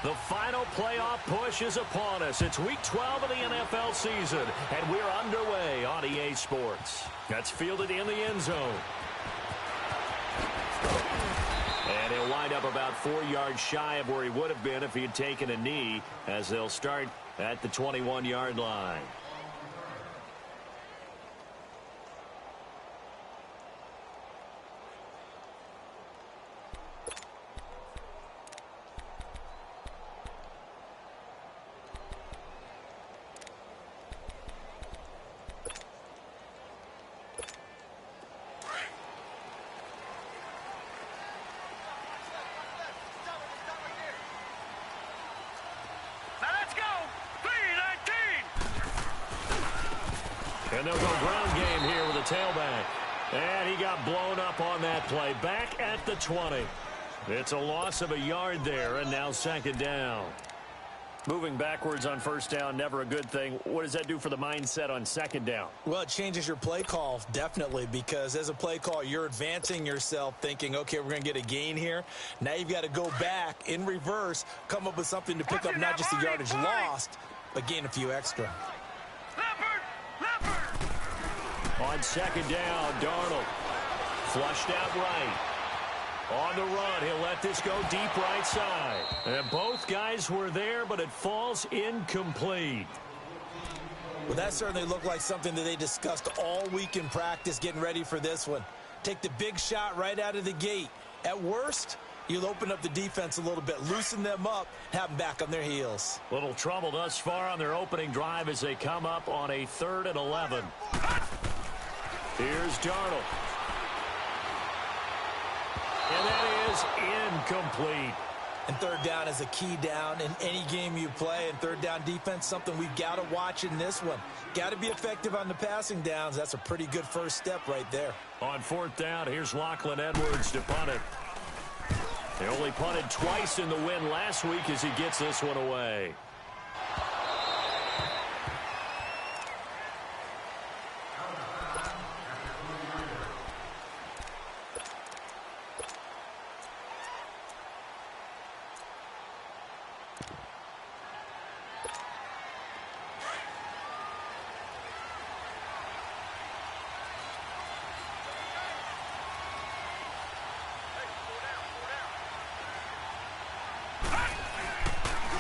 The final playoff push is upon us. It's week 12 of the NFL season, and we're underway on EA Sports. That's fielded in the end zone. And he'll wind up about 4 yards shy of where he would have been if he had taken a knee, as they'll start at the 21-yard line. And they'll go ground game here with a tailback. And he got blown up on that play. Back at the 20. It's a loss of a yard there, and now second down. Moving backwards on first down, never a good thing. What does that do for the mindset on second down? Well, it changes your play call, definitely, because as a play call, you're advancing yourself thinking, okay, we're going to get a gain here. Now you've got to go back in reverse, come up with something to pick up not just the yardage lost, but gain a few extra. On second down, Darnold flushed out right. On the run, he'll let this go deep right side. And both guys were there, but it falls incomplete. Well, that certainly looked like something that they discussed all week in practice getting ready for this one. Take the big shot right out of the gate. At worst, you'll open up the defense a little bit, loosen them up, have them back on their heels. Little trouble thus far on their opening drive as they come up on a 3rd and 11. Here's Darnold. And that is incomplete. And third down is a key down in any game you play. And third down defense, something we've got to watch in this one. Got to be effective on the passing downs. That's a pretty good first step right there. On 4th down, here's Lachlan Edwards to punt it. They only punted twice in the win last week as he gets this one away.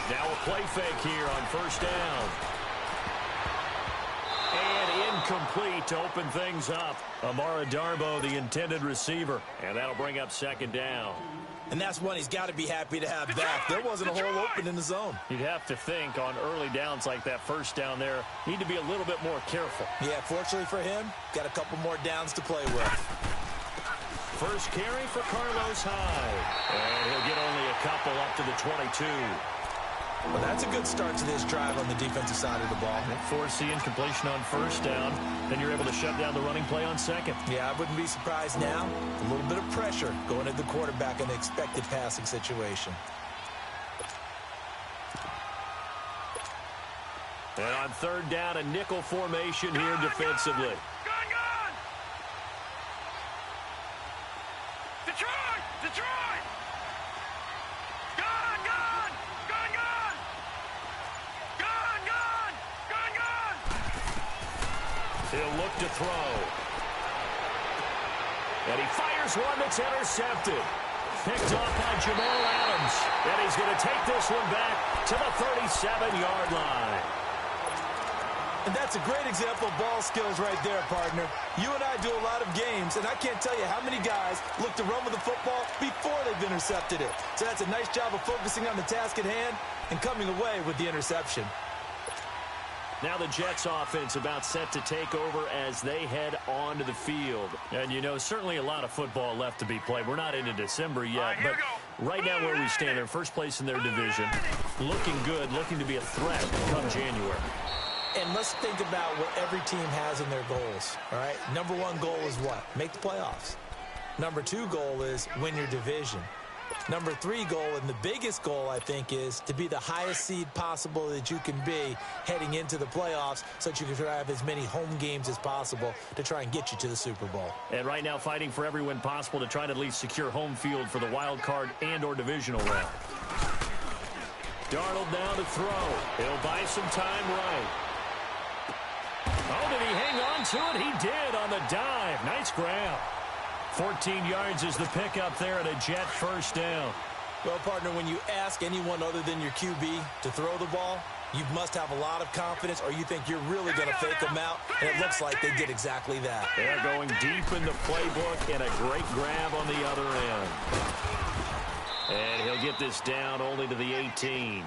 Now a play fake here on first down. And incomplete to open things up. Amara Darboh, the intended receiver. And that'll bring up second down. And that's one he's got to be happy to have back. There wasn't a hole open in the zone. You'd have to think on early downs like that first down there, need to be a little bit more careful. Yeah, fortunately for him, got a couple more downs to play with. First carry for Carlos Hyde. And he'll get only a couple up to the 22. Well, that's a good start to this drive on the defensive side of the ball. Forcing incompletion on first down, then you're able to shut down the running play on second. Yeah, I wouldn't be surprised now. A little bit of pressure going at the quarterback in the expected passing situation. And on third down, a nickel formation here defensively. Gone! Detroit! He'll look to throw. And he fires one that's intercepted. Picked off by Jamal Adams. And he's going to take this one back to the 37-yard line. And that's a great example of ball skills right there, partner. You and I do a lot of games, and I can't tell you how many guys look to run with the football before they've intercepted it. So that's a nice job of focusing on the task at hand and coming away with the interception. Now the Jets offense about set to take over as they head onto the field. And, you know, certainly a lot of football left to be played. We're not into December yet, but right now where we stand, they're first place in their division. Looking good, looking to be a threat come January. And let's think about what every team has in their goals, all right? Number one goal is what? Make the playoffs. Number two goal is win your division. Number three goal, and the biggest goal, I think, is to be the highest seed possible that you can be heading into the playoffs so that you can have as many home games as possible to try and get you to the Super Bowl. And right now fighting for every win possible to try to at least secure home field for the wild card and or divisional round. Darnold now to throw. He'll buy some time right. Oh, did he hang on to it? He did on the dive. Nice grab. 14 yards is the pickup there at a Jet first down. Well, partner, when you ask anyone other than your QB to throw the ball, you must have a lot of confidence or you think you're really going to fake them out, and it looks like they did exactly that. They're going deep in the playbook and a great grab on the other end. And he'll get this down only to the 18.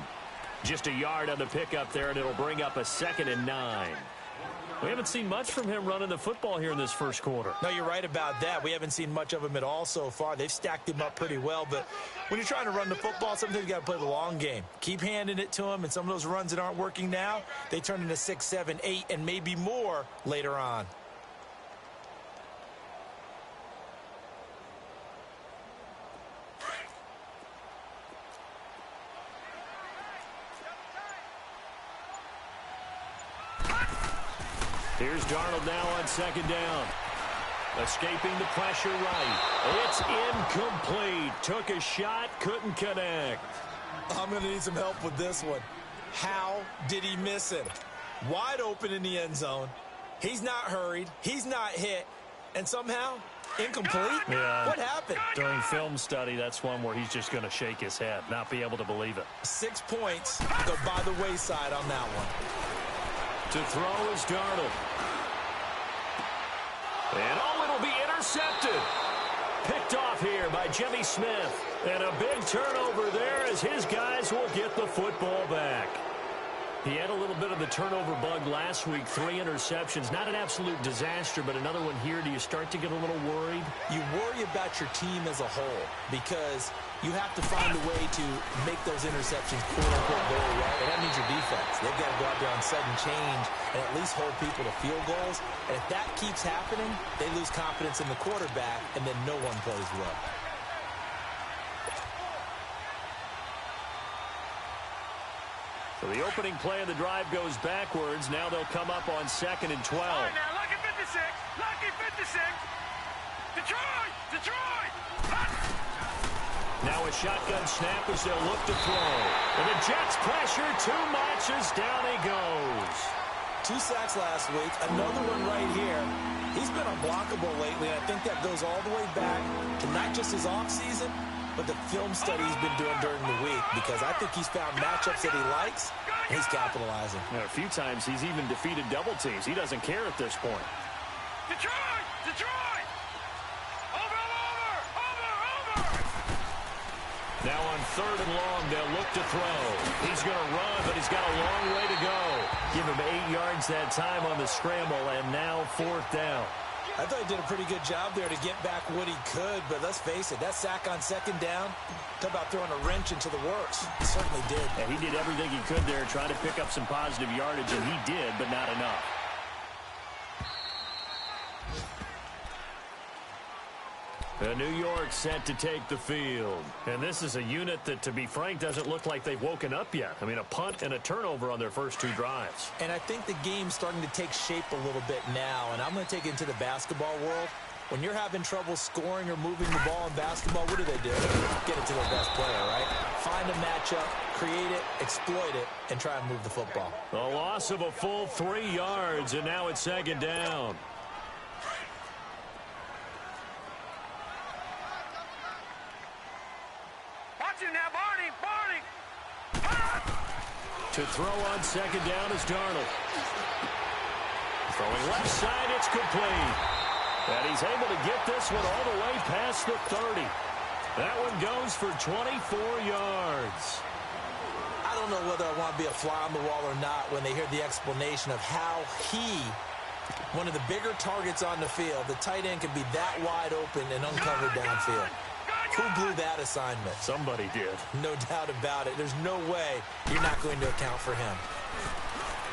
Just a yard on the pickup there, and it'll bring up a 2nd and 9. We haven't seen much from him running the football here in this first quarter. No, you're right about that. We haven't seen much of him at all so far. They've stacked him up pretty well, but when you're trying to run the football, sometimes you got to play the long game. Keep handing it to him, and some of those runs that aren't working now, they turn into 6, 7, 8, and maybe more later on. Here's Darnold now on 2nd down. Escaping the pressure right. It's incomplete. Took a shot, couldn't connect. I'm going to need some help with this one. How did he miss it? Wide open in the end zone. He's not hurried. He's not hit. And somehow, incomplete? Yeah. What happened? During film study, that's one where he's just going to shake his head, not be able to believe it. 6 points go by the wayside on that one. To throw is Darnold. And it'll be intercepted. Picked off here by Jimmy Smith. And a big turnover there as his guys will get the football back. He had a little bit of the turnover bug last week, 3 interceptions. Not an absolute disaster, but another one here. Do you start to get a little worried? You worry about your team as a whole because you have to find a way to make those interceptions quote-unquote go away, and that means your defense. They've got to go out there on sudden change and at least hold people to field goals. And if that keeps happening, they lose confidence in the quarterback, and then no one plays well. So the opening play of the drive goes backwards. Now they'll come up on 2nd and 12. All right, now, lucky 56. Lucky 56. Detroit! Detroit! Now a shotgun snap as they'll look to throw. And the Jets pressure too much as down he goes. 2 sacks last week. Another one right here. He's been unblockable lately, and I think that goes all the way back to not just his offseason, but the film study he's been doing during the week, because I think he's found matchups that he likes, and he's capitalizing. A few times he's even defeated double teams. He doesn't care at this point. Detroit! Detroit! Over! Now on 3rd and long, they'll look to throw. He's going to run, but he's got a long way to go. Give him 8 yards that time on the scramble, and now 4th down. I thought he did a pretty good job there to get back what he could, but let's face it, that sack on 2nd down, talk about throwing a wrench into the works. He certainly did. And he did everything he could there, trying to pick up some positive yardage, and he did, but not enough. New York set to take the field. And this is a unit that, to be frank, doesn't look like they've woken up yet. I mean, a punt and a turnover on their first 2 drives. And I think the game's starting to take shape a little bit now, and I'm going to take it into the basketball world. When you're having trouble scoring or moving the ball in basketball, what do? Get it to their best player, right? Find a matchup, create it, exploit it, and try and move the football. A loss of a full 3 yards, and now it's 2nd down. To throw on 2nd down is Darnold. Throwing left side, it's complete. And he's able to get this one all the way past the 30. That one goes for 24 yards. I don't know whether I want to be a fly on the wall or not when they hear the explanation of how he, one of the bigger targets on the field, the tight end can be that wide open and uncovered downfield. Who blew that assignment? Somebody did. No doubt about it. There's no way you're not going to account for him.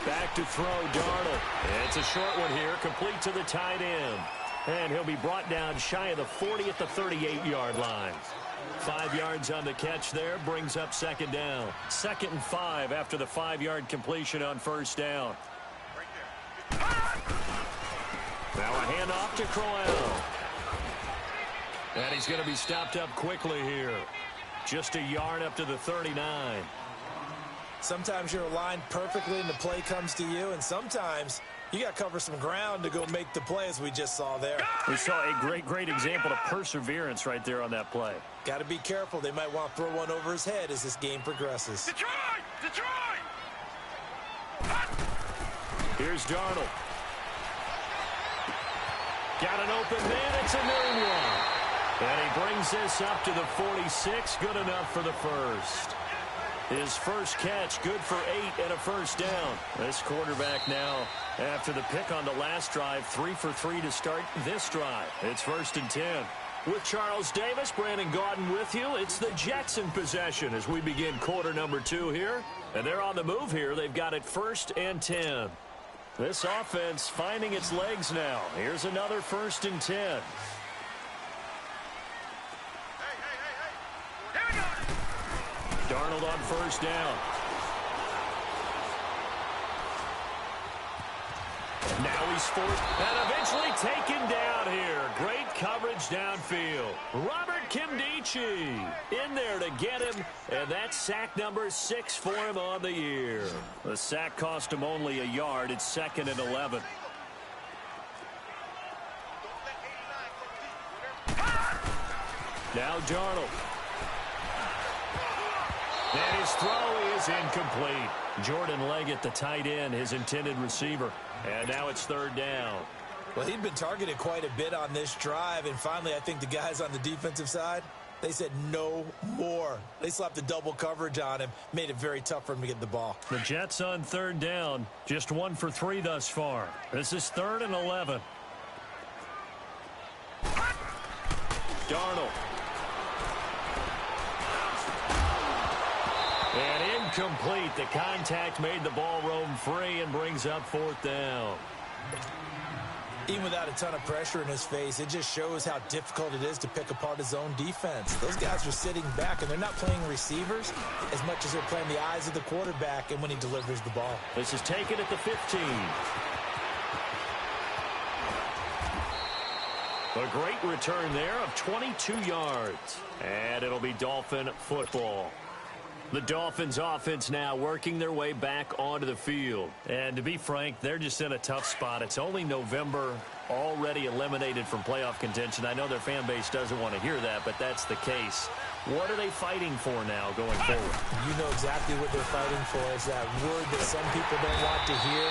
Back to throw, Darnold. It's a short one here, complete to the tight end. And he'll be brought down shy of the 40 at the 38-yard line. 5 yards on the catch there, brings up 2nd down. 2nd and 5 after the 5-yard completion on 1st down. Now a handoff to Crowell. And he's going to be stopped up quickly here. Just a yard up to the 39. Sometimes you're aligned perfectly and the play comes to you, and sometimes you got to cover some ground to go make the play, as we just saw there. We saw a great example of perseverance right there on that play. Got to be careful. They might want to throw one over his head as this game progresses. Detroit! Detroit! Here's Darnold. Got an open man. It's a new one. And he brings this up to the 46. Good enough for the first. His first catch, good for 8 and a first down. This quarterback now, after the pick on the last drive, 3 for 3 to start this drive. It's 1st and 10. With Charles Davis, Brandon Gaudin with you. It's the Jets in possession as we begin quarter number 2 here. And they're on the move here. They've got it 1st and 10. This offense finding its legs now. Here's another 1st and 10. Darnold on first down. Now he's forced and eventually taken down here. Great coverage downfield. Robert Kimdichie in there to get him, and that's sack number 6 for him on the year. The sack cost him only a yard. It's 2nd and 11. Now Darnold. And his throw is incomplete. Jordan Leggett, the tight end, his intended receiver. And now it's 3rd down. Well, he'd been targeted quite a bit on this drive, and finally I think the guys on the defensive side, they said no more. They slapped the double coverage on him, made it very tough for him to get the ball. The Jets on 3rd down, just 1 for 3 thus far. This is 3rd and 11. Darnold. And incomplete. The contact made the ball roam free and brings up 4th down. Even without a ton of pressure in his face, it just shows how difficult it is to pick apart his own defense. Those guys are sitting back, and they're not playing receivers as much as they're playing the eyes of the quarterback and when he delivers the ball. This is taken at the 15. A great return there of 22 yards. And it'll be Dolphin football. The Dolphins offense now working their way back onto the field. And to be frank, they're just in a tough spot. It's only November, already eliminated from playoff contention. I know their fan base doesn't want to hear that, but that's the case. What are they fighting for now going forward? You know exactly what they're fighting for. Is that word that some people don't want to hear,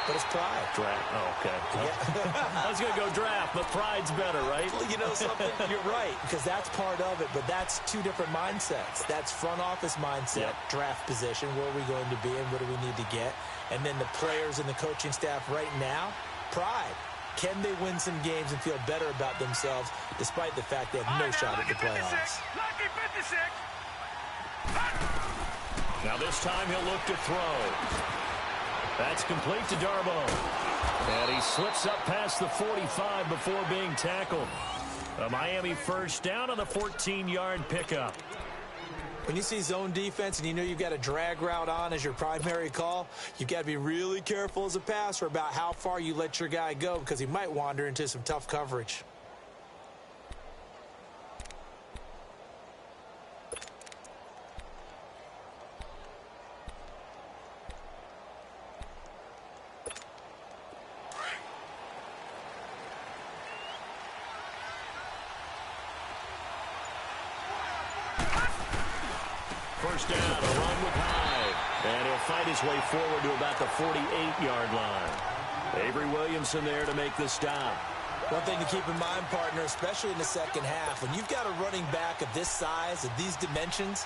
but it's pride. Draft. Oh, okay. Yeah. I was going to go draft, but pride's better, right? Well, you know something? You're right, because that's part of it, but that's two different mindsets. That's front office mindset, draft position, where are we going to be and what do we need to get? And then the players and the coaching staff right now, pride. Can they win some games and feel better about themselves despite the fact they have no shot at the playoffs? Lucky 56. Now this time he'll look to throw. That's complete to Darboh. And he slips up past the 45 before being tackled. A Miami first down on the 14-yard pickup. When you see zone defense and you know you've got a drag route on as your primary call, you've got to be really careful as a passer about how far you let your guy go because he might wander into some tough coverage. First down, a run with Hyde. And he'll fight his way forward to about the 48-yard line. Avery Williamson there to make the stop. One thing to keep in mind, partner, especially in the second half, when you've got a running back of this size, of these dimensions,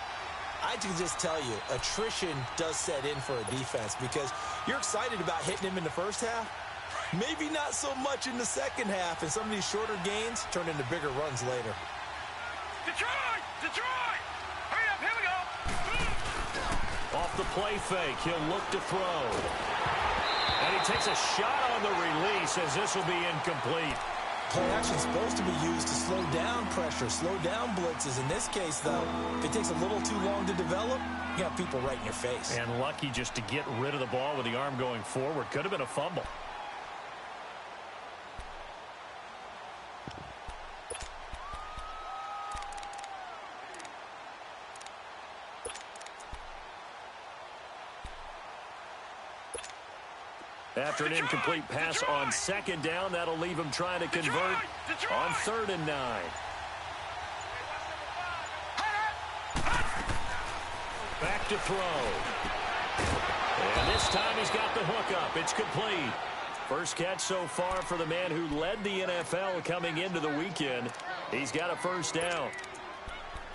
I can just tell you, attrition does set in for a defense because you're excited about hitting him in the first half. Maybe not so much in the second half, and some of these shorter gains turn into bigger runs later. Detroit! Detroit! Hurry up, here we go! Off the play fake, he'll look to throw. And he takes a shot on the release as this will be incomplete. Play action is supposed to be used to slow down pressure, slow down blitzes. In this case, though, if it takes a little too long to develop, you got people right in your face. And lucky just to get rid of the ball with the arm going forward. Could have been a fumble. After an incomplete pass on second down, that'll leave him trying to convert on 3rd and 9. Back to throw. And this time he's got the hook up. It's complete. First catch so far for the man who led the NFL coming into the weekend. He's got a first down.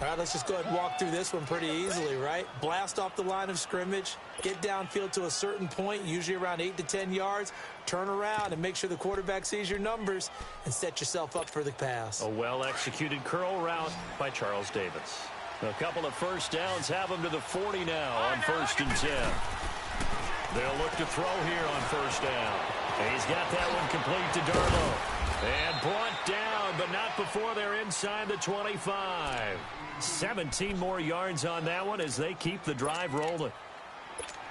All right, let's just go ahead and walk through this one pretty easily, right? Blast off the line of scrimmage, get downfield to a certain point, usually around 8 to 10 yards, turn around and make sure the quarterback sees your numbers and set yourself up for the pass. A well-executed curl route by Charles Davis. A couple of first downs have him to the 40 now on 1st and 10. They'll look to throw here on 1st down. And he's got that one complete to Darlow. And brought down, but not before they're inside the 25. 17 more yards on that one as they keep the drive rolling.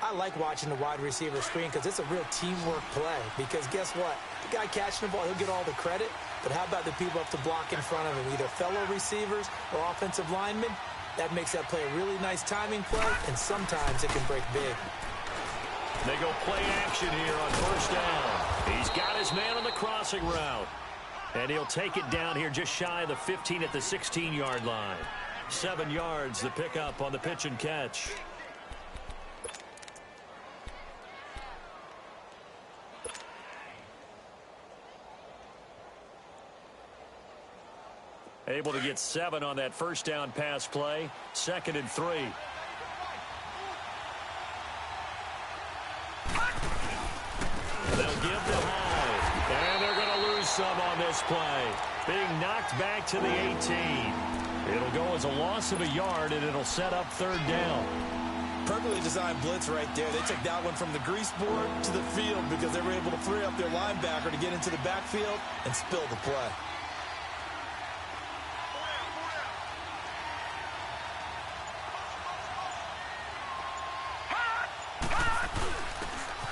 I like watching the wide receiver screen because it's a real teamwork play. Because guess what? The guy catching the ball, he'll get all the credit. But how about the people up to block in front of him, either fellow receivers or offensive linemen? That makes that play a really nice timing play, and sometimes it can break big. They go play action here on 1st down. He's got his man on the crossing route. And he'll take it down here just shy of the 15 at the 16-yard line. 7 yards, the pickup on the pitch and catch. Able to get 7 on that first down pass play. 2nd and 3. They'll give the high. And they're going to lose some on this play. Being knocked back to the 18. It'll go as a loss of a yard, and it'll set up 3rd down. Perfectly designed blitz right there. They took that one from the grease board to the field because they were able to free up their linebacker to get into the backfield and spill the play.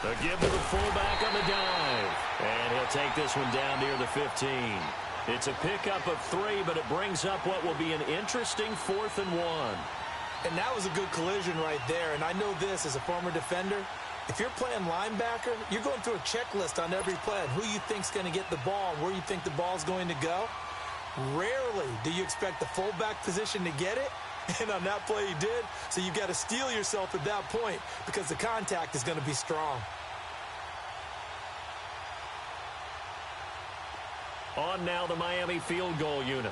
They'll give to the fullback on the dive. And he'll take this one down near the 15. It's a pickup of 3, but it brings up what will be an interesting 4th and 1. And that was a good collision right there. And I know this as a former defender. If you're playing linebacker, you're going through a checklist on every play on who you think's going to get the ball and where you think the ball's going to go. Rarely do you expect the fullback position to get it. And on that play he did. So you've got to steel yourself at that point because the contact is going to be strong. On now the Miami field goal unit.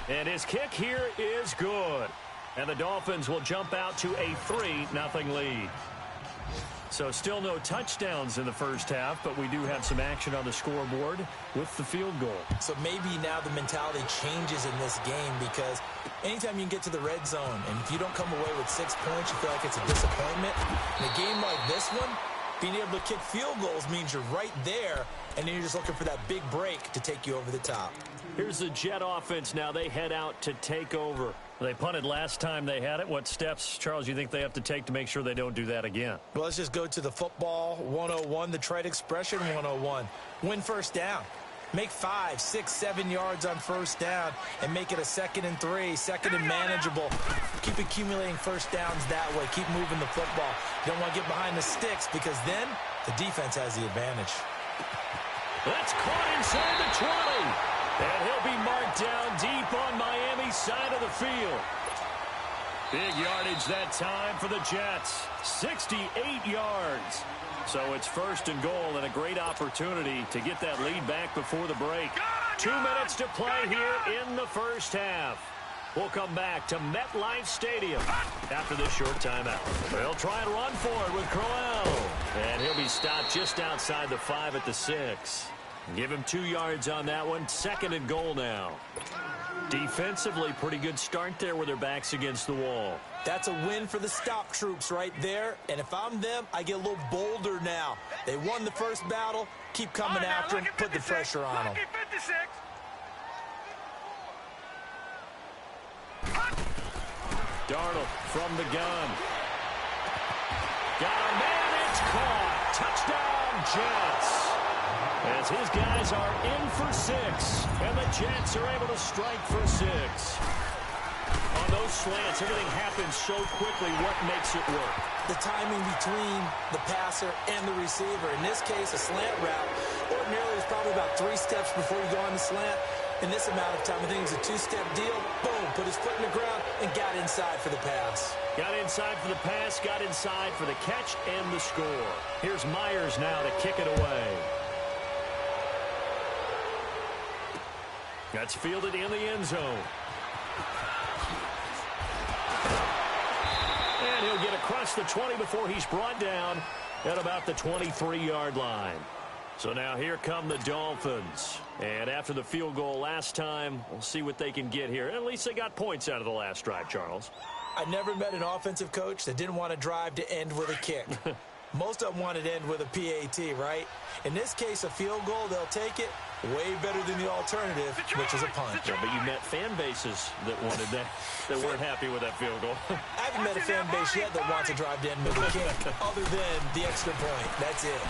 And his kick here is good. And the Dolphins will jump out to a 3-0 lead. So still no touchdowns in the first half, but we do have some action on the scoreboard with the field goal. So maybe now the mentality changes in this game because anytime you can get to the red zone and if you don't come away with 6 points, you feel like it's a disappointment. In a game like this one, being able to kick field goals means you're right there, and then you're just looking for that big break to take you over the top. Here's the Jet offense now. They head out to take over. They punted last time they had it. What steps, Charles, you think they have to take to make sure they don't do that again? Well, let's just go to the football 101, the trite expression 101. Win first down. Make 5, 6, 7 yards on first down and make it a 2nd and 3, 2nd and manageable. Keep accumulating first downs that way. Keep moving the football. You don't want to get behind the sticks because then the defense has the advantage. That's caught inside the 20. And he'll be marked down deep on Miami's side of the field. Big yardage that time for the Jets. 68 yards. So it's 1st and goal and a great opportunity to get that lead back before the break. 2 minutes to play here in the first half. We'll come back to MetLife Stadium after this short timeout. They'll try and run for it with Crowell. And he'll be stopped just outside the 5 at the 6. Give him 2 yards on that one. 2nd and goal now. Defensively, pretty good start there with their backs against the wall. That's a win for the stop troops right there. And if I'm them, I get a little bolder now. They won the first battle. Keep coming after them. Put the pressure on them. Darnold from the gun. Got a man. It's caught. Touchdown, Jets. As his guys are in for 6, and the Jets are able to strike for 6. those slants, everything happens so quickly. What makes it work? The timing between the passer and the receiver. In this case, a slant route ordinarily is probably about 3 steps before you go on the slant. In this amount of time, I think it's a 2-step deal. Boom, put his foot in the ground and got inside for the pass. Got inside for the pass, got inside for the catch and the score. Here's Myers now to kick it away. That's fielded in the end zone. And he'll get across the 20 before he's brought down at about the 23-yard line. So now here come the Dolphins. And after the field goal last time, we'll see what they can get here. At least they got points out of the last drive, Charles. I never met an offensive coach that didn't want to drive to end with a kick. Most of them wanted to end with a PAT, right? In this case, a field goal, they'll take it. Way better than the alternative, which is a punt. Yeah, but you met fan bases that wanted that, that weren't happy with that field goal. I haven't met a fan base yet that wants to drive to end with a kick, other than the extra point. That's it.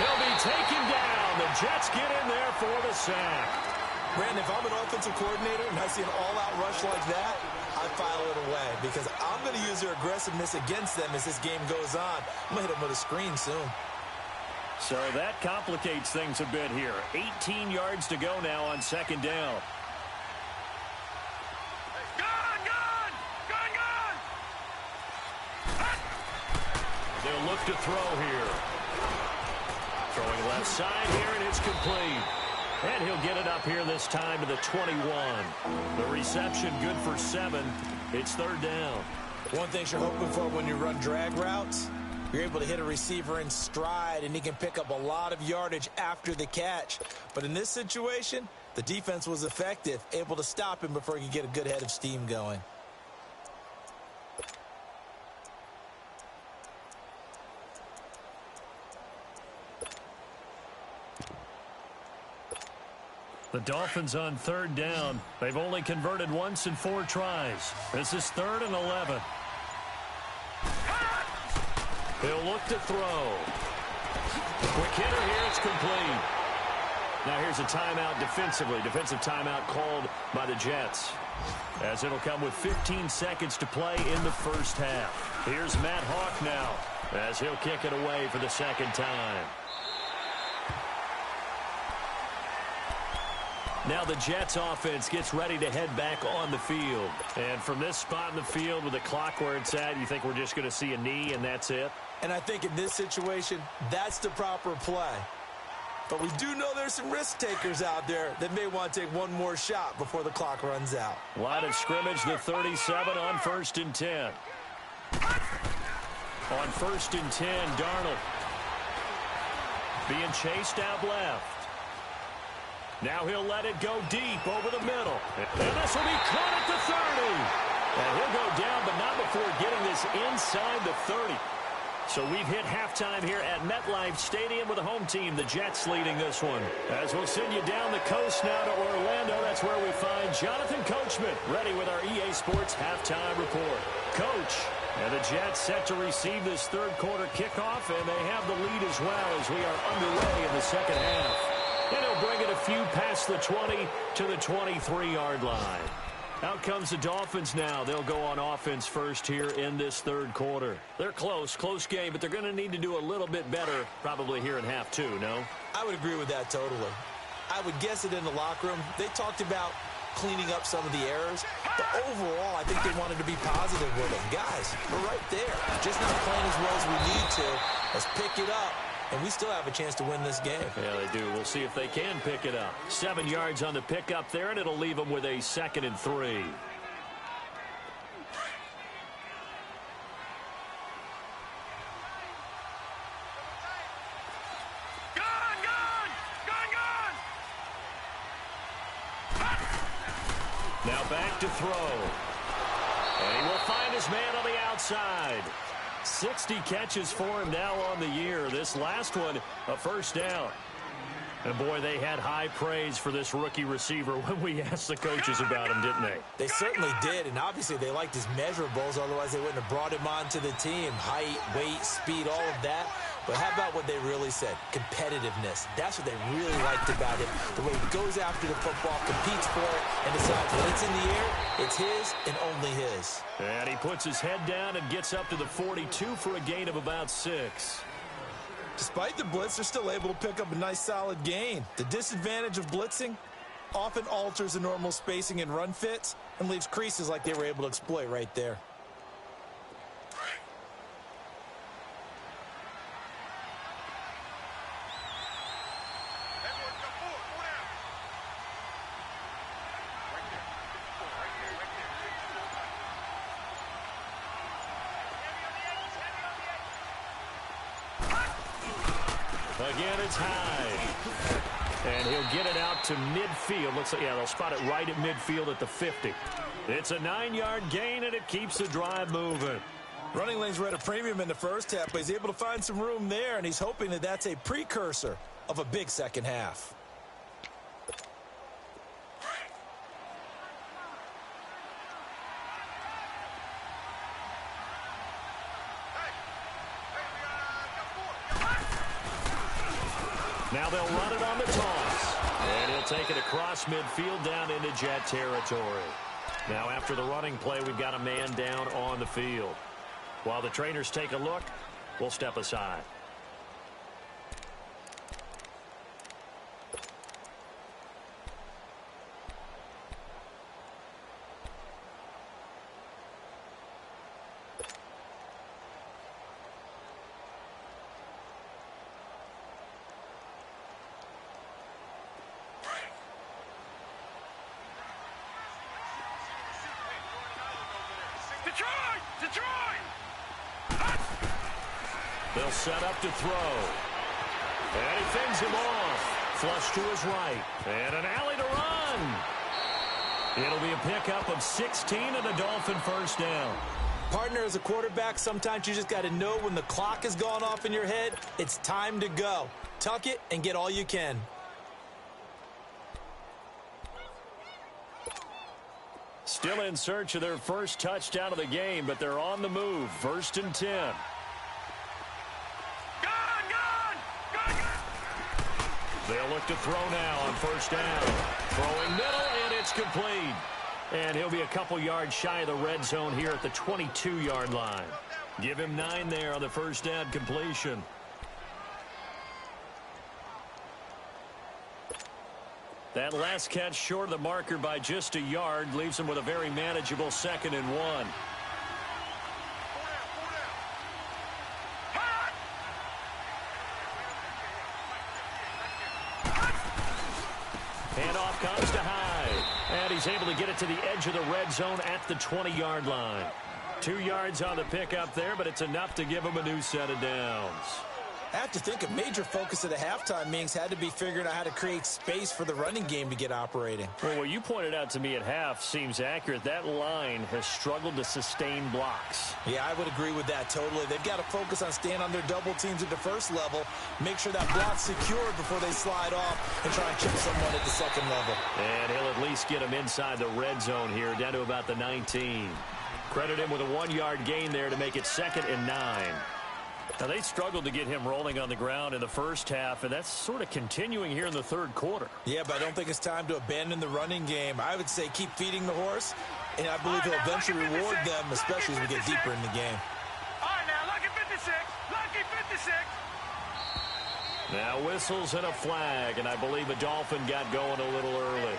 He'll be taken down. The Jets get in there for the sack. Brandon, if I'm an offensive coordinator and I see an all-out rush like that, I file it away because I'm going to use their aggressiveness against them as this game goes on. I'm going to hit them with a screen soon. So that complicates things a bit here. 18 yards to go now on second down. Gone! They'll look to throw here. Throwing left side here, and it's complete. And he'll get it up here this time to the 21. The reception good for 7. It's third down. One thing you're hoping for when you run drag routes, you're able to hit a receiver in stride, and he can pick up a lot of yardage after the catch. But in this situation, the defense was effective, able to stop him before he could get a good head of steam going. The Dolphins on third down. They've only converted once in 4 tries. This is 3rd and 11. He'll look to throw. Quick hitter here. It's complete. Now here's a timeout defensively. Defensive timeout called by the Jets, as it'll come with 15 seconds to play in the first half. Here's Matt Hawk now, as he'll kick it away for the second time. Now the Jets offense gets ready to head back on the field. And from this spot in the field with the clock where it's at, you think we're just going to see a knee and that's it? And I think in this situation, that's the proper play. But we do know there's some risk takers out there that may want to take one more shot before the clock runs out. Line of scrimmage, the 37 on 1st and 10. On 1st and 10, Darnold being chased out left. Now he'll let it go deep over the middle. And this will be caught at the 30. And he'll go down, but not before getting this inside the 30. So we've hit halftime here at MetLife Stadium with the home team, the Jets, leading this one. As we'll send you down the coast now to Orlando, that's where we find Jonathan Coachman, ready with our EA Sports halftime report. Coach, and the Jets set to receive this third quarter kickoff, and they have the lead as well as we are underway in the second half. And he'll bring it a few past the 20 to the 23-yard line. Out comes the Dolphins now. They'll go on offense first here in this third quarter. They're close game, but they're going to need to do a little bit better probably here in half 2, no? I would agree with that totally. I would guess it in the locker room. They talked about cleaning up some of the errors, but overall, I think they wanted to be positive with them. Guys, we're right there. Just not playing as well as we need to. Let's pick it up. And we still have a chance to win this game. Yeah, they do. We'll see if they can pick it up. 7 yards on the pickup there, and it'll leave them with a 2nd and 3. Now back to throw. And he will find his man on the outside. 60 catches for him now on the year. This last one, a first down. And, boy, they had high praise for this rookie receiver when we asked the coaches about him, didn't they? They certainly did, and obviously they liked his measurables. Otherwise, they wouldn't have brought him onto the team. Height, weight, speed, all of that. But how about what they really said? Competitiveness. That's what they really liked about him. The way he goes after the football, competes for it, and decides when it's in the air, it's his and only his. And he puts his head down and gets up to the 42 for a gain of about 6. Despite the blitz, they're still able to pick up a nice solid gain. The disadvantage of blitzing often alters the normal spacing and run fits and leaves creases like they were able to exploit right there. Again, it's high. And he'll get it out to midfield. Looks like, yeah, they'll spot it right at midfield at the 50. It's a 9-yard gain, and it keeps the drive moving. Running lanes were at a premium in the first half, but he's able to find some room there, and he's hoping that that's a precursor of a big second half. Now they'll run it on the toss. And he'll take it across midfield down into Jet territory. Now after the running play, we've got a man down on the field. While the trainers take a look, we'll step aside. They'll set up to throw. And he fends him off. Flush to his right. And an alley to run. It'll be a pickup of 16 and a Dolphin first down. Partner, as a quarterback, sometimes you just got to know when the clock has gone off in your head, it's time to go. Tuck it and get all you can. Still in search of their first touchdown of the game, but they're on the move. 1st and 10. They'll look to throw now on first down. Throwing middle, and it's complete. And he'll be a couple yards shy of the red zone here at the 22-yard line. Give him 9 there on the first down completion. That last catch short of the marker by just a yard leaves him with a very manageable 2nd and 1. Handoff comes to Hyde. And he's able to get it to the edge of the red zone at the 20-yard line. 2 yards on the pickup there, but it's enough to give him a new set of downs. I have to think a major focus of the halftime meetings had to be figuring out how to create space for the running game to get operating. Well, what you pointed out to me at half seems accurate. That line has struggled to sustain blocks. Yeah, I would agree with that totally. They've got to focus on staying on their double teams at the first level, make sure that block's secured before they slide off and try and chip someone at the second level. And he'll at least get him inside the red zone here, down to about the 19. Credit him with a 1-yard gain there to make it 2nd and 9. Now, they struggled to get him rolling on the ground in the first half, and that's sort of continuing here in the third quarter. Yeah, but I don't think it's time to abandon the running game. I would say keep feeding the horse, and I believe he'll eventually reward them, especially as we get deeper in the game. All right, now, lucky 56. Lucky 56. Now whistles and a flag, and I believe a Dolphin got going a little early.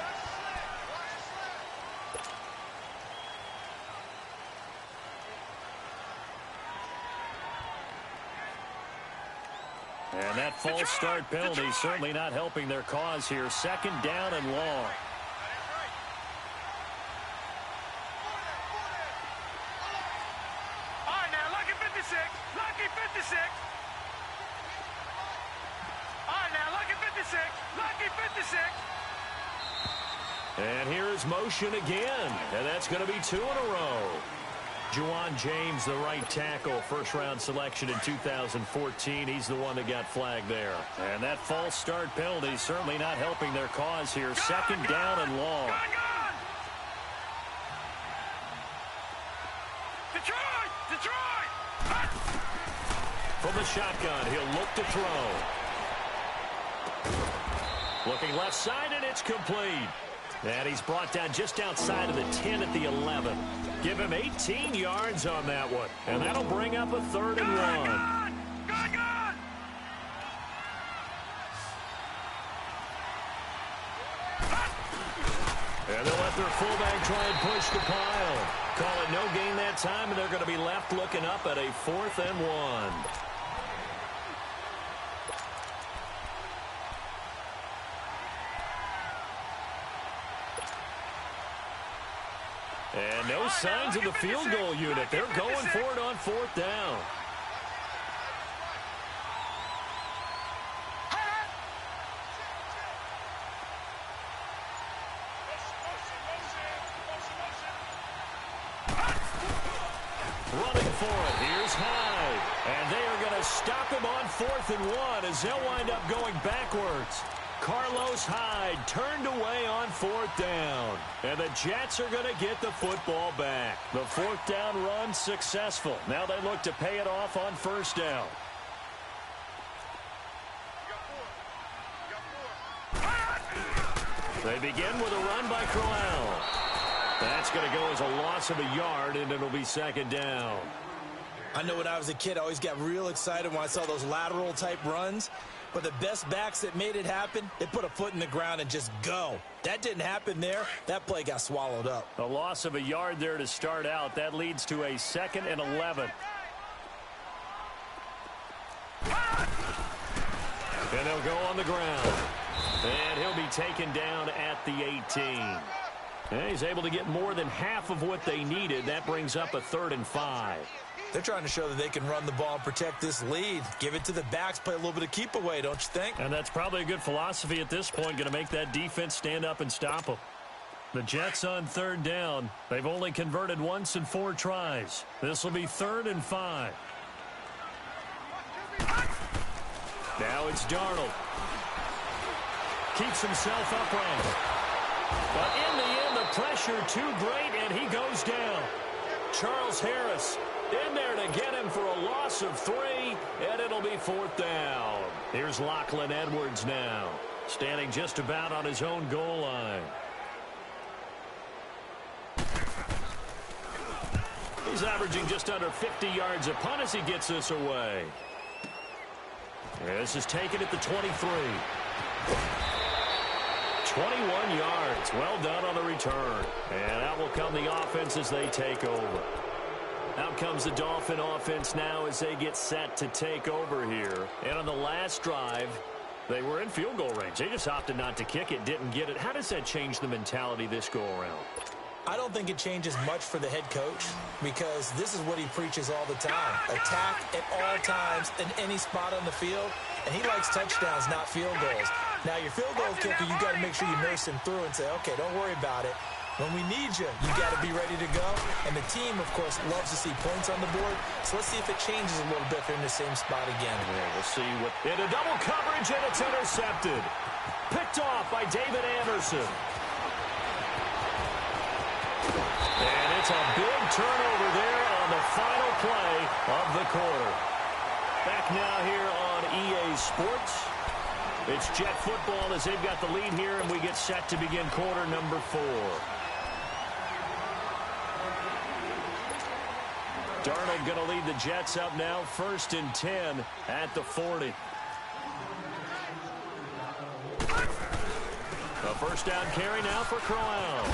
And that false start penalty certainly not helping their cause here. 2nd down and long. All right, now, lucky 56. Lucky 56. All right, now, lucky 56. Lucky 56. And here's motion again. And that's going to be 2 in a row. Juwan James, the right tackle, first-round selection in 2014. He's the one that got flagged there. And that false start penalty certainly not helping their cause here. 2nd down and long. Detroit! Detroit! From the the shotgun. He'll look to throw. Looking left side, and it's complete. And he's brought down just outside of the 10 at the 11. Give him 18 yards on that one. And that'll bring up a 3rd and 1. Good. And they'll let their fullback try and push the pile. Call it no gain that time, and they're going to be left looking up at a 4th and 1. And no signs of the field goal unit. They're going for it on 4th down. Running for it. Here's Hyde. And they are going to stop him on 4th and 1 as they'll wind up going backwards. Carlos Hyde turned away on 4th down. And the Jets are going to get the football back. The 4th down run successful. Now they look to pay it off on 1st down. They begin with a run by Crowell. That's going to go as a loss of a yard, and it'll be 2nd down. I know when I was a kid, I always got real excited when I saw those lateral-type runs. But the best backs that made it happen, they put a foot in the ground and just go. That didn't happen there. That play got swallowed up. A loss of a yard there to start out. That leads to a 2nd and 11. And they'll go on the ground. And he'll be taken down at the 18. And he's able to get more than half of what they needed. That brings up a 3rd and 5. They're trying to show that they can run the ball and protect this lead. Give it to the backs, play a little bit of keep away, don't you think? And that's probably a good philosophy at this point, going to make that defense stand up and stop them. The Jets on 3rd down. They've only converted once in 4 tries. This will be 3rd and 5. Now it's Darnold. Keeps himself upright. But in the end, the pressure too great, and he goes down. Charles Harris in there to get him for a loss of 3, and it'll be 4th down. Here's Lachlan Edwards now, standing just about on his own goal line. He's averaging just under 50 yards a punt as he gets this away. This is taken at the 23. 21 yards. Well done on the return. And out will come the offense as they take over. Out comes the Dolphin offense now as they get set to take over here. And on the last drive, they were in field goal range. They just opted not to kick it, didn't get it. How does that change the mentality this go-around? I don't think it changes much for the head coach because this is what he preaches all the time. Attack at all times in any spot on the field. And he likes touchdowns, not field goals. Now, your field goal kicker, you got to make sure you nurse him through and say, okay, don't worry about it. When we need you, you got to be ready to go. And the team, of course, loves to see points on the board. So let's see if it changes a little bit if they're in the same spot again. Yeah, we'll see what. Into double coverage, and it's intercepted. Picked off by David Anderson. And it's a big turnover there on the final play of the quarter. Back now here on EA Sports. It's Jet football as they've got the lead here, and we get set to begin quarter number 4. Darnold going to lead the Jets up now, 1st and 10 at the 40. A 1st down carry now for Crowell.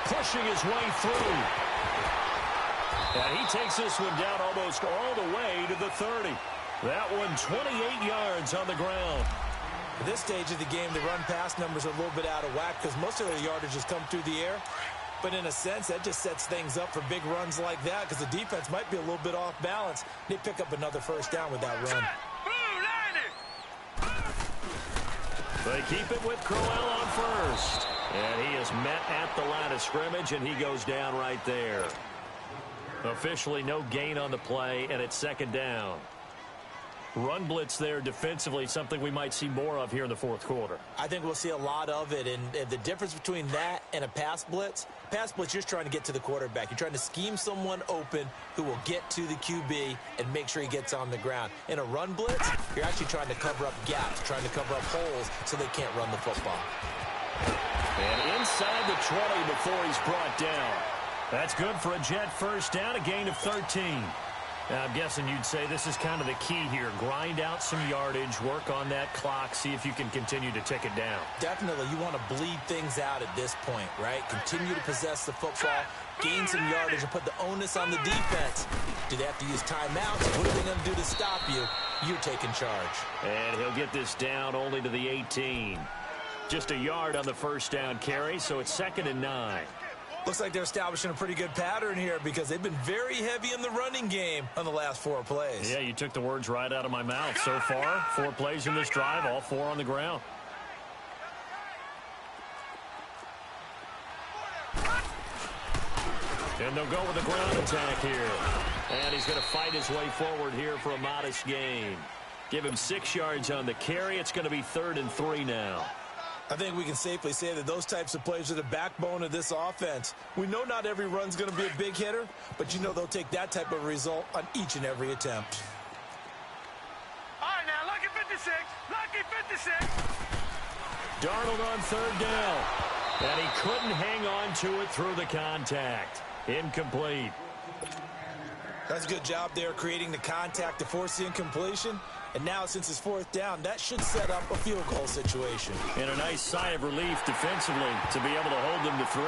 Pushing his way through. And he takes this one down almost all the way to the 30. That one 28 yards on the ground. At this stage of the game, the run-pass numbers are a little bit out of whack because most of the yardage has come through the air. But in a sense, that just sets things up for big runs like that because the defense might be a little bit off balance. They pick up another 1st down with that run. They keep it with Crowell on 1st. And he is met at the line of scrimmage, and he goes down right there. Officially no gain on the play, and it's 2nd down. run blitz there defensively, something we might see more of here in the fourth quarter. I think we'll see a lot of it, and the difference between that and a pass blitz, you're just trying to get to the quarterback. You're trying to scheme someone open who will get to the QB and make sure he gets on the ground. In a run blitz, you're actually trying to cover up gaps, trying to cover up holes so they can't run the football. And inside the 20 before he's brought down. That's good for a Jet first down, a gain of 13. Now, I'm guessing you'd say this is kind of the key here. Grind out some yardage, work on that clock, see if you can continue to tick it down. Definitely, you want to bleed things out at this point, right? Continue to possess the football, gain some yardage, and put the onus on the defense. Do they have to use timeouts? What are they going to do to stop you? You're taking charge. And he'll get this down only to the 18. Just a yard on the first down carry, so it's 2nd and 9. Looks like they're establishing a pretty good pattern here because they've been very heavy in the running game on the last 4 plays. Yeah, you took the words right out of my mouth. So far, 4 plays in this drive, all 4 on the ground. And they'll go with a ground attack here. And he's going to fight his way forward here for a modest gain. Give him 6 yards on the carry. It's going to be 3rd and 3 now. I think we can safely say that those types of plays are the backbone of this offense. We know not every run's going to be a big hitter, but you know they'll take that type of result on each and every attempt. All right, now, lucky 56. Lucky 56. Darnold on 3rd down. And he couldn't hang on to it through the contact. Incomplete. That's a good job there creating the contact to force the incompletion. And now, since it's 4th down, that should set up a field goal situation. And a nice sigh of relief defensively to be able to hold them to 3.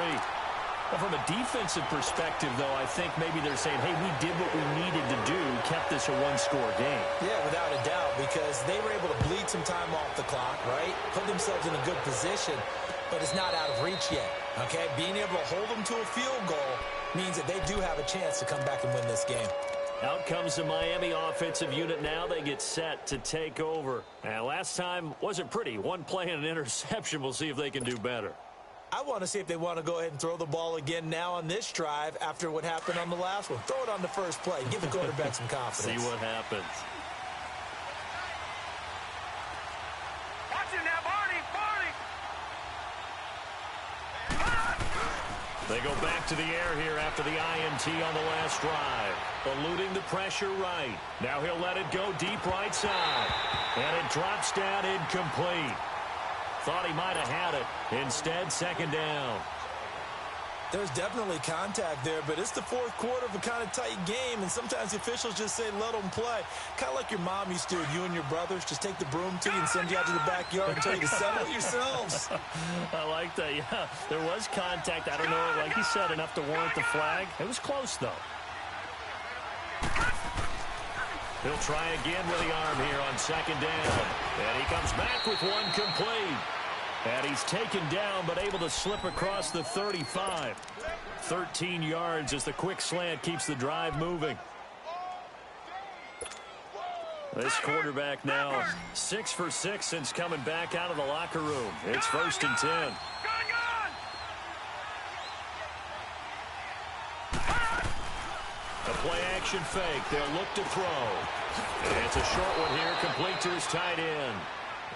But from a defensive perspective, though, I think maybe they're saying, hey, we did what we needed to do, kept this a 1-score game. Yeah, without a doubt, because they were able to bleed some time off the clock, right? Put themselves in a good position, but it's not out of reach yet, okay? Being able to hold them to a field goal means that they do have a chance to come back and win this game. Out comes the Miami offensive unit now. They get set to take over. And last time wasn't pretty. 1 play and an interception. We'll see if they can do better. I want to see if they want to go ahead and throw the ball again now on this drive after what happened on the last one. Throw it on the first play. Give the quarterback some confidence. See what happens. Watch it now, Barney. They go back to the air here after the INT on the last drive. Eluding the pressure right. Now he'll let it go deep right side. And it drops down incomplete. Thought he might have had it. Instead, 2nd down. There's definitely contact there, but it's the 4th quarter of a kind of tight game, and sometimes the officials just say let them play. Kind of like your mom used to do, you and your brothers just take the broom to you and send you out to the backyard and tell you to settle it yourselves. I like that, yeah. There was contact. I don't know, like you said, enough to warrant the flag. It was close, though. He'll try again with the arm here on 2nd down. And he comes back with 1 complete. And he's taken down, but able to slip across the 35. 13 yards as the quick slant keeps the drive moving. This quarterback now 6 for 6 since coming back out of the locker room. It's 1st and 10. A play-action fake. They'll look to throw. And it's a short one here, complete to his tight end.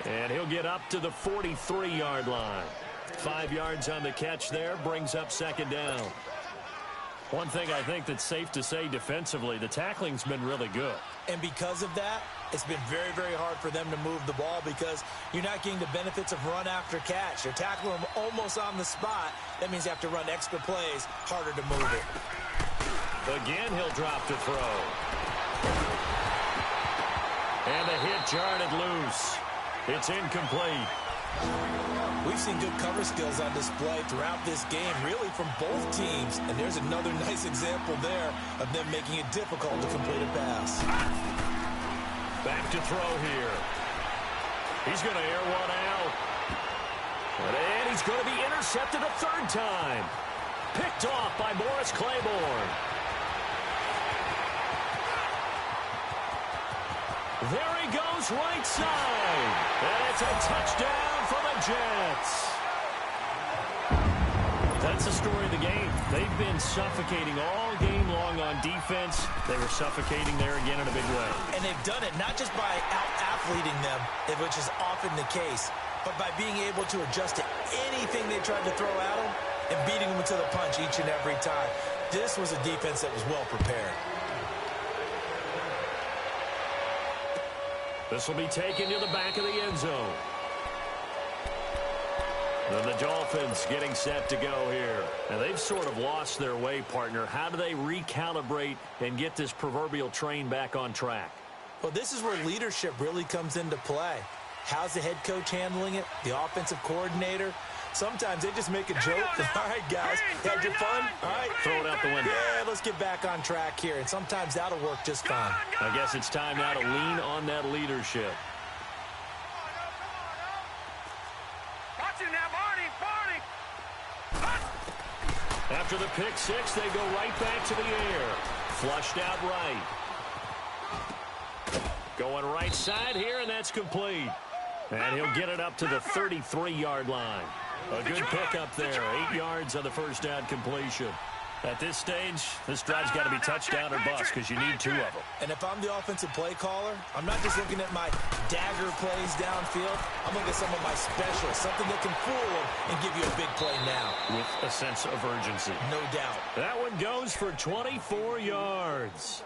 And he'll get up to the 43-yard line. 5 yards on the catch there, brings up 2nd down. One thing I think that's safe to say defensively, the tackling's been really good. And because of that, it's been very, very hard for them to move the ball because you're not getting the benefits of run after catch. You're tackling them almost on the spot. That means you have to run extra plays, harder to move it. Again, he'll drop to throw. And the hit jarred loose. It's incomplete. We've seen good cover skills on display throughout this game, really from both teams. And there's another nice example there of them making it difficult to complete a pass. Back to throw here. He's going to air one out. And he's going to be intercepted a 3rd time. Picked off by Morris Claiborne. There he goes right side. And it's a touchdown for the Jets. That's That's the story of the game. They've been suffocating all game long on defense. They were suffocating there again in a big way. And they've done it not just by out-athleting them, which is often the case, but by being able to adjust to anything they tried to throw at them and beating them to the punch each and every time. This was a defense that was well prepared. This will be taken to the back of the end zone. And the Dolphins getting set to go here. And they've sort of lost their way, partner. How do they recalibrate and get this proverbial train back on track? Well, this is where leadership really comes into play. How's the head coach handling it? The offensive coordinator? Sometimes they just make a joke. All right, guys, had your fun? All right. Throw it out the window. Yeah, let's get back on track here. And sometimes that'll work just fine. I guess it's time now to lean on that leadership. After the pick six, they go right back to the air. Flushed out right. Going right side here, and that's complete. And he'll get it up to the 33-yard line. A good pickup there. 8 yards on the first down completion. At this stage, this drive's got to be touchdown or bust because you need 2 of them. And if I'm the offensive play caller, I'm not just looking at my dagger plays downfield. I'm looking at some of my specials, something that can fool them and give you a big play now. With a sense of urgency. No doubt. That one goes for 24 yards.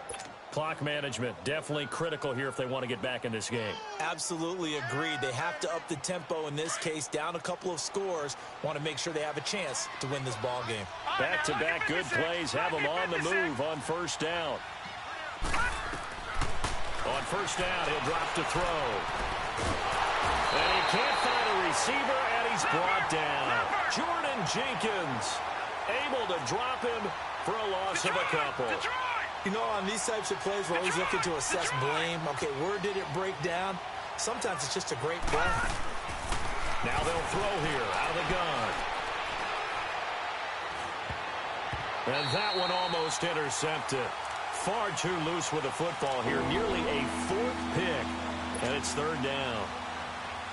Clock management definitely critical here if they want to get back in this game. Absolutely agreed. They have to up the tempo in this case, down a couple of scores. Want to make sure they have a chance to win this ball game. Back-to-back good plays have them on the move on first down. On first down, he'll drop to throw. And he can't find a receiver, and he's brought down. Jordan Jenkins able to drop him for a loss of a couple. You know, on these types of plays, we're always looking to assess blame. Okay, where did it break down? Sometimes it's just a great play. Now they'll throw here out of the gun. And that one almost intercepted. Far too loose with the football here. Nearly a 4th pick. And it's 3rd down.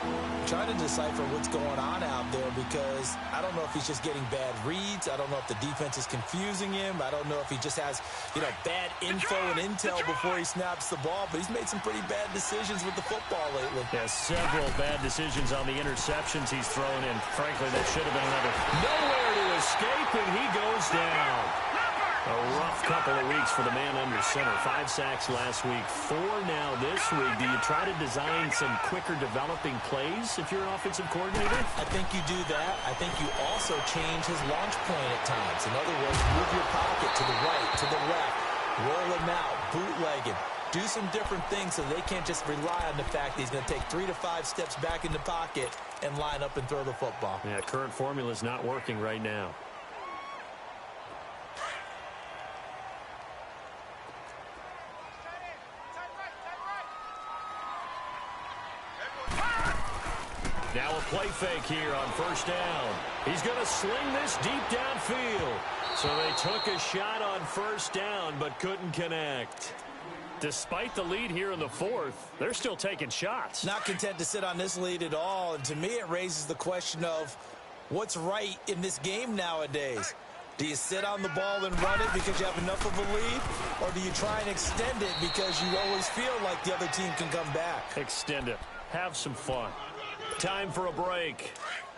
I'm trying to decipher what's going on out there because I don't know if he's just getting bad reads. I don't know if the defense is confusing him. I don't know if he just has, bad info and intel before he snaps the ball. But he's made some pretty bad decisions with the football lately. Yeah, several bad decisions on the interceptions he's thrown in. Frankly, that should have been another. Nowhere to escape, and he goes down. A rough couple of weeks for the man under center. 5 sacks last week, 4 now this week. Do you try to design some quicker developing plays if you're an offensive coordinator? I think you do that. I think you also change his launch point at times. In other words, move your pocket to the right, to the left, roll him out, bootleg him. Do some different things so they can't just rely on the fact that he's going to take 3 to 5 steps back in the pocket and line up and throw the football. Yeah, current formula is not working right now. Now a play fake here on first down. He's going to sling this deep downfield. So they took a shot on first down but couldn't connect. Despite the lead here in the 4th, they're still taking shots. Not content to sit on this lead at all. And to me, it raises the question of what's right in this game nowadays. Do you sit on the ball and run it because you have enough of a lead? Or do you try and extend it because you always feel like the other team can come back? Extend it. Have some fun. Time for a break.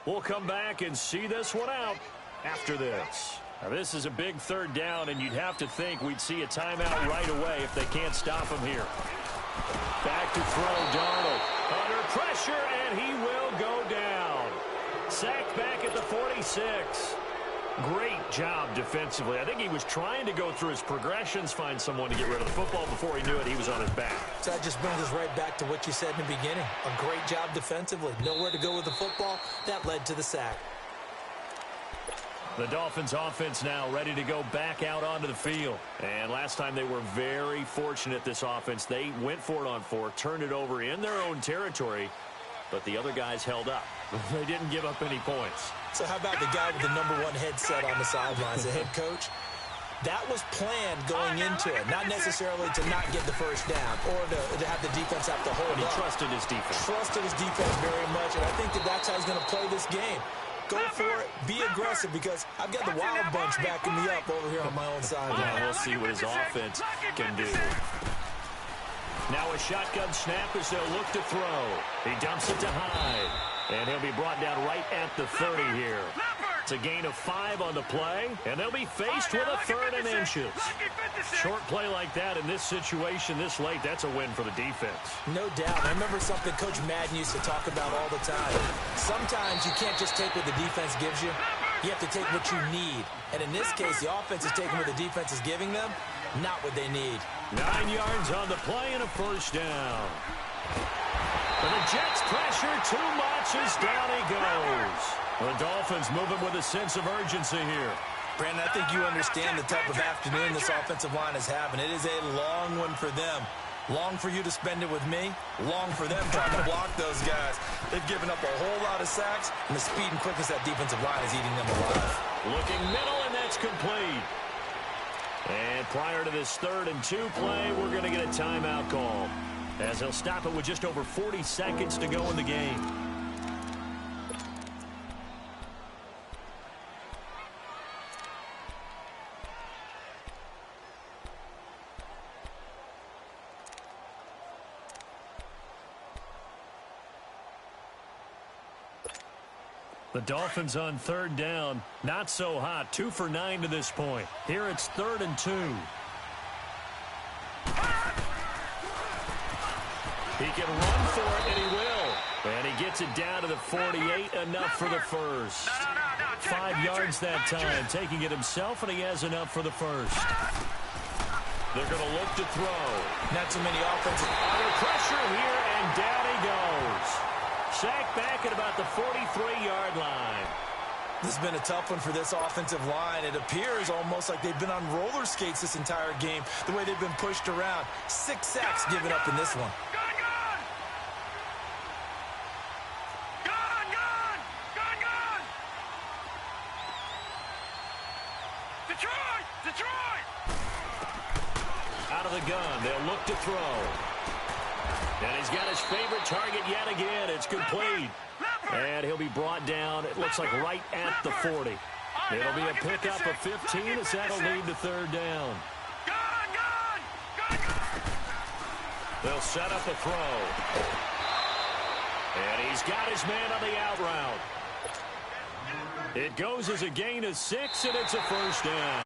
We'll come back and see this one out after this. Now, this is a big 3rd down, and you'd have to think we'd see a timeout right away if they can't stop him here. Back to throw, Darnold. Under pressure, and he will go down. Sacked back at the 46. Great job defensively. I think he was trying to go through his progressions, find someone to get rid of the football. Before he knew it, he was on his back. So that just brings us right back to what you said in the beginning. A great job defensively. Nowhere to go with the football. That led to the sack. The Dolphins offense now ready to go back out onto the field. And last time they were very fortunate, this offense. They went for it on 4, turned it over in their own territory, but the other guys held up. They didn't give up any points. So how about the guy with the #1 headset on the sidelines, the head coach? That was planned going into it, not necessarily to not get the first down or to have the defense have to hold He up. trusted his defense. Trusted his defense very much, and I think that's how he's going to play this game. Go for it. Be aggressive because I've got the Wild Bunch backing me up over here on my own sideline. We'll see what his offense can do. Now a shotgun snap as they'll look to throw. He dumps it to Hyde. And he'll be brought down right at the 30 here. It's a gain of 5 on the play, and they'll be faced with a 3rd and inches. Short play like that in this situation this late, that's a win for the defense. No doubt. I remember something Coach Madden used to talk about all the time. Sometimes you can't just take what the defense gives you. You have to take what you need. And in this case, the offense is taking what the defense is giving them, not what they need. 9 yards on the play and a 1st down. And the Jets pressure too much as down he goes. The Dolphins moving with a sense of urgency here. Brandon, I think you understand the type of afternoon this offensive line is having. It is a long one for them. Long for you to spend it with me. Long for them trying to block those guys. They've given up a whole lot of sacks, and the speed and quickness that defensive line is eating them alive. Looking middle, and that's complete. And prior to this 3rd and 2 play, we're going to get a timeout call, as they'll stop it with just over 40 seconds to go in the game. The Dolphins on 3rd down. Not so hot. 2 for 9 to this point. Here it's 3rd and 2. He can run for it, and he will. And he gets it down to the 48, enough for the first. 5 yards that time, taking it himself, and he has enough for the first. They're going to look to throw. Not too many offensive. Under pressure here, and down he goes. Sacked back at about the 43-yard line. This has been a tough one for this offensive line. It appears almost like they've been on roller skates this entire game, the way they've been pushed around. 6 sacks given up in this one. Out of the gun, they'll look to throw. And he's got his favorite target yet again. It's complete. And he'll be brought down, it looks like right at the 40. It'll be a pickup of 15 as that'll lead to 3rd down. They'll set up a throw. And he's got his man on the out route. It goes as a gain of 6, and it's a 1st down.